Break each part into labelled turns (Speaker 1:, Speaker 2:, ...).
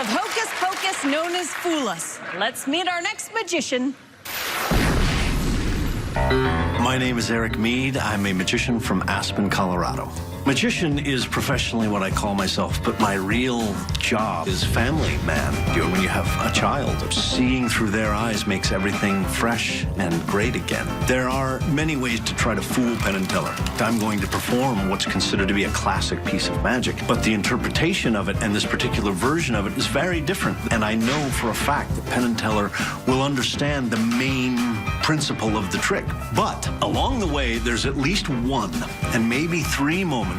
Speaker 1: of Hocus Pocus known as Fool Us. Let's meet our next magician.
Speaker 2: My name is Eric Mead. I'm a magician from Aspen, Colorado. Magician is professionally what I call myself, but my real job is family man. When you have a child, seeing through their eyes makes everything fresh and great again. There are many ways to try to fool Penn and Teller. I'm going to perform what's considered to be a classic piece of magic, but the interpretation of it and this particular version of it is very different. And I know for a fact that Penn and Teller will understand the main principle of the trick. But along the way, there's at least one and maybe three moments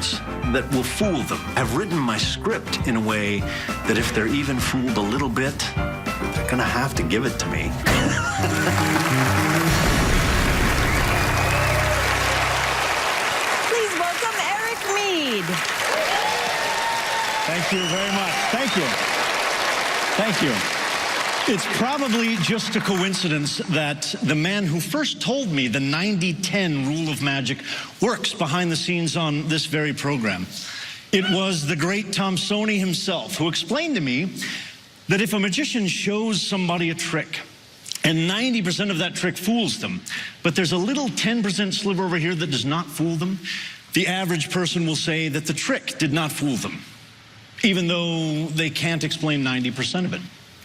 Speaker 2: that will fool them. I've written my script in a way that if they're even fooled a little bit, they're gonna have to give it to me.
Speaker 1: Please welcome Eric Mead.
Speaker 3: Thank you very much. Thank you. Thank you. It's probably just a coincidence that the man who first told me the 90-10 rule of magic works behind the scenes on this very program. It was the great Tomsoni himself who explained to me that if a magician shows somebody a trick and 90% of that trick fools them, but there's a little 10% sliver over here that does not fool them, the average person will say that the trick did not fool them, even though they can't explain 90% of it.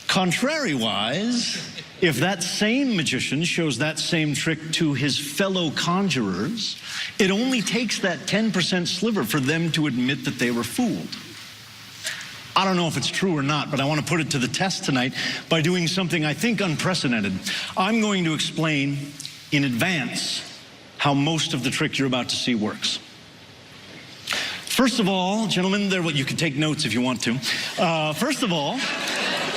Speaker 3: Contrary-wise, if that same magician shows that same trick to his fellow conjurers, it only takes that 10% sliver for them to admit that they were fooled. I don't know if it's true or not, but I want to put it to the test tonight by doing something I think unprecedented. I'm going to explain in advance how most of the trick you're about to see works. First of all, gentlemen, you can take notes if you want to. First of all,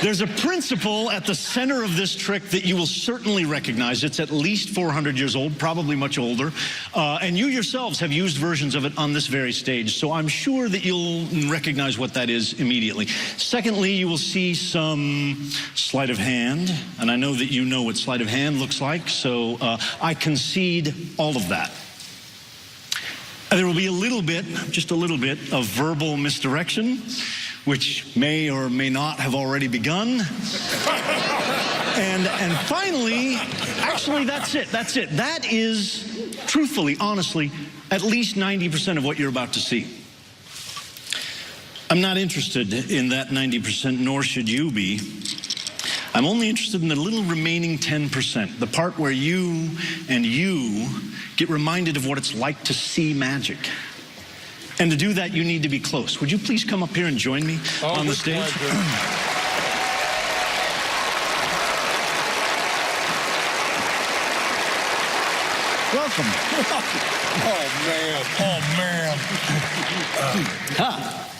Speaker 3: there's a principle at the center of this trick that you will certainly recognize. It's at least 400 years old, probably much older. And you yourselves have used versions of it on this very stage, so I'm sure that you'll recognize what that is immediately. Secondly, you will see some sleight of hand, and I know that you know what sleight of hand looks like, so I concede all of that. There will be a little bit, just a little bit, of verbal misdirection, which may or may not have already begun. And finally, actually, that's it. That is, truthfully, honestly, at least 90% of what you're about to see. I'm not interested in that 90%, nor should you be. I'm only interested in the little remaining 10%, the part where you and you get reminded of what it's like to see magic. And to do that, you need to be close. Would you please come up here and join me on the stage? Welcome.
Speaker 4: Oh, man.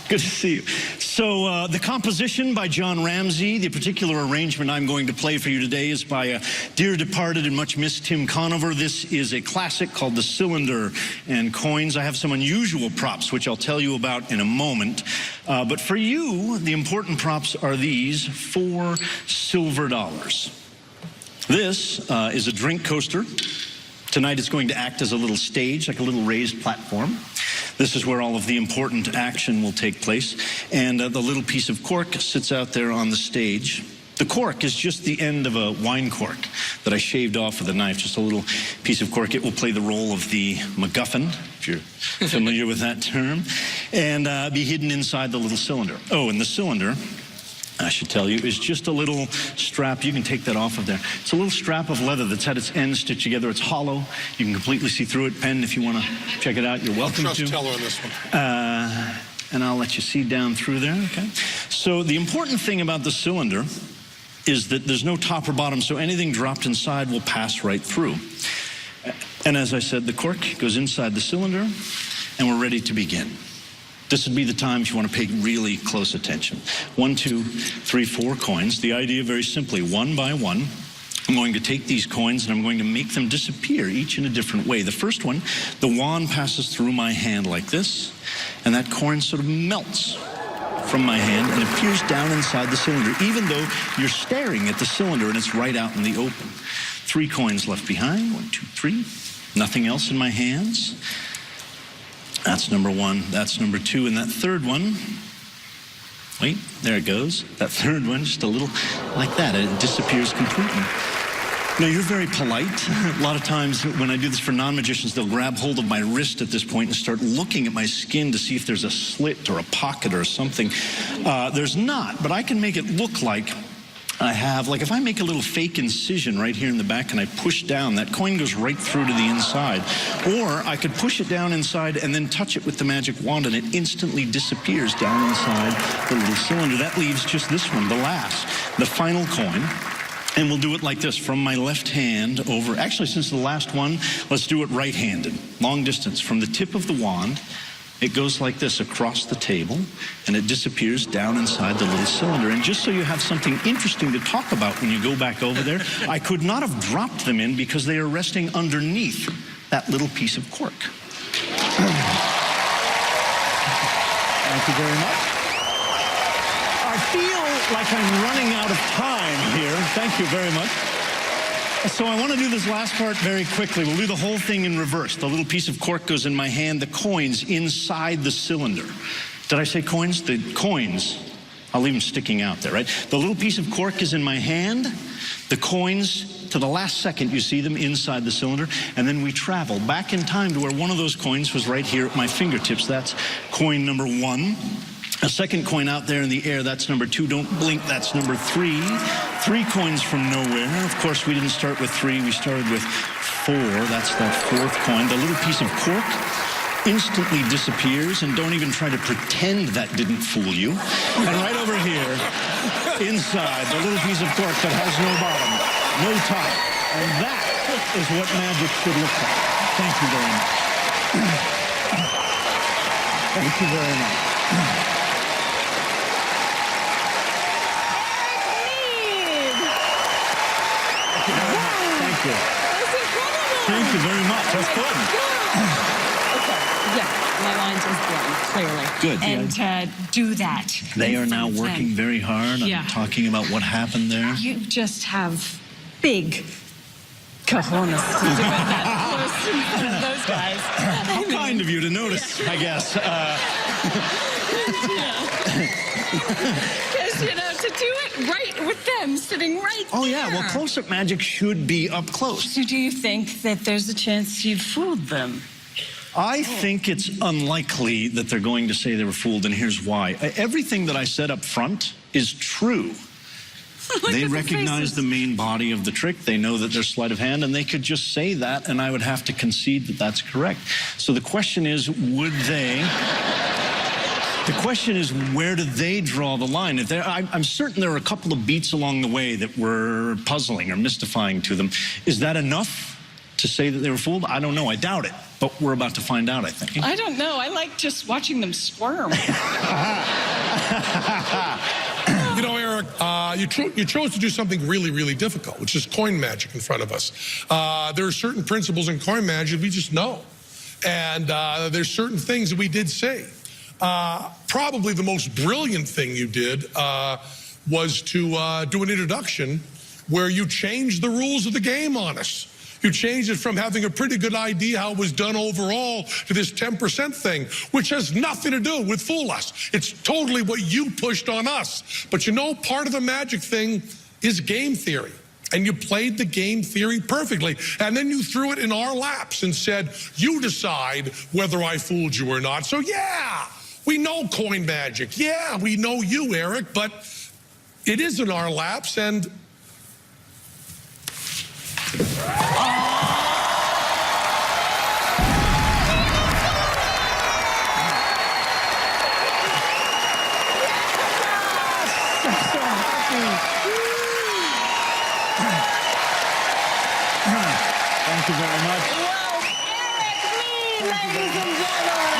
Speaker 3: Good to see you. So the composition by John Ramsey, the particular arrangement I'm going to play for you today is by a dear departed and much missed Tim Conover. This is a classic called The Cylinder and Coins. I have some unusual props, which I'll tell you about in a moment. But for you, the important props are these 4 silver dollars. This is a drink coaster. Tonight it's going to act as a little stage, like a little raised platform. This is where all of the important action will take place. And the little piece of cork sits out there on the stage. The cork is just the end of a wine cork that I shaved off with a knife, just a little piece of cork. It will play the role of the MacGuffin, if you're familiar with that term, and be hidden inside the little cylinder. Oh, and the cylinder, I should tell you, is just a little strap. You can take that off of there. It's a little strap of leather that's had its ends stitched together. It's hollow. You can completely see through it. Penn, if you want to check it out, you're welcome to.
Speaker 4: Trust Teller on this one.
Speaker 3: And I'll let you see down through there, okay? So the important thing about the cylinder is that there's no top or bottom, so anything dropped inside will pass right through. And as I said, the cork goes inside the cylinder, and we're ready to begin. This would be the time if you want to pay really close attention. 1, 2, 3, 4 coins. The idea, very simply, one by one, I'm going to take these coins and I'm going to make them disappear, each in a different way. The first one, the wand passes through my hand like this, and that coin sort of melts from my hand and appears down inside the cylinder, even though you're staring at the cylinder and it's right out in the open. 3 coins left behind. 1, 2, 3. Nothing else in my hands. That's number 1. That's number 2. And that third one Wait, there it goes. That third one, just a little like that. It disappears completely. Now, you're very polite. A lot of times when I do this for non-magicians, they'll grab hold of my wrist at this point and start looking at my skin to see if there's a slit or a pocket or something. There's not, but I can make it look like I have, like if I make a little fake incision right here in the back and I push down, that coin goes right through to the inside. Or I could push it down inside and then touch it with the magic wand and it instantly disappears down inside the little cylinder. That leaves just this one, the last, the final coin. And we'll do it like this, from my left hand over, actually since the last one, let's do it right-handed, long distance. From the tip of the wand, it goes like this across the table, and it disappears down inside the little cylinder. And just so you have something interesting to talk about when you go back over there, I could not have dropped them in because they are resting underneath that little piece of cork. Thank you very much. I feel like I'm running out of time here. Thank you very much. So I want to do this last part very quickly. We'll do the whole thing in reverse. The little piece of cork goes in my hand, the coins inside the cylinder. Did I say coins? The coins, I'll leave them sticking out there, right? The little piece of cork is in my hand, the coins, to the last second you see them inside the cylinder, and then we travel back in time to where one of those coins was right here at my fingertips. That's coin number 1. A second coin out there in the air, that's number 2. Don't blink, that's number 3. 3 coins from nowhere. Of course, we didn't start with 3, we started with 4. That's that 4th coin. The little piece of cork instantly disappears, and don't even try to pretend that didn't fool you. And right over here, inside, the little piece of cork that has no bottom, no top. And that is what magic should look like. Thank you very much. Thank you very much. Thank you.
Speaker 1: That's incredible.
Speaker 3: Thank you very much. That's fun.
Speaker 1: Okay, yeah, my mind is blown, clearly.
Speaker 3: Good.
Speaker 1: And do that.
Speaker 3: They
Speaker 1: in
Speaker 3: are now
Speaker 1: front of
Speaker 3: working
Speaker 1: them.
Speaker 3: very hard
Speaker 1: Yeah.
Speaker 3: on talking about what happened there.
Speaker 1: You just have big cojones to do it that close in front of those guys.
Speaker 3: How kind of you to notice, I guess.
Speaker 1: Because, to do it right with them sitting right there.
Speaker 3: Oh, yeah. Well, close-up magic should be up close.
Speaker 1: So do you think that there's a chance you fooled them?
Speaker 3: I think it's unlikely that they're going to say they were fooled, and here's why. Everything that I said up front is true. They recognize the main body of the trick. They know that there's sleight of hand, and they could just say that, and I would have to concede that that's correct. So the question is, would they... The question is, where do they draw the line? If I'm certain there were a couple of beats along the way that were puzzling or mystifying to them. Is that enough to say that they were fooled? I don't know. I doubt it. But we're about to find out, I think.
Speaker 1: I don't know. I like just watching them squirm.
Speaker 4: Eric, you chose to do something really, really difficult, which is coin magic in front of us. There are certain principles in coin magic we just know. And there's certain things that we did say. Probably the most brilliant thing you did was to do an introduction where you changed the rules of the game on us. You changed it from having a pretty good idea how it was done overall to this 10% thing, which has nothing to do with Fool Us. It's totally what you pushed on us. But part of the magic thing is game theory. And you played the game theory perfectly. And then you threw it in our laps and said, you decide whether I fooled you or not. So yeah, we know coin magic. Yeah, we know you, Eric, but it is in our laps, and...
Speaker 3: Thank you very much.
Speaker 1: Well, Eric Mead, ladies and gentlemen.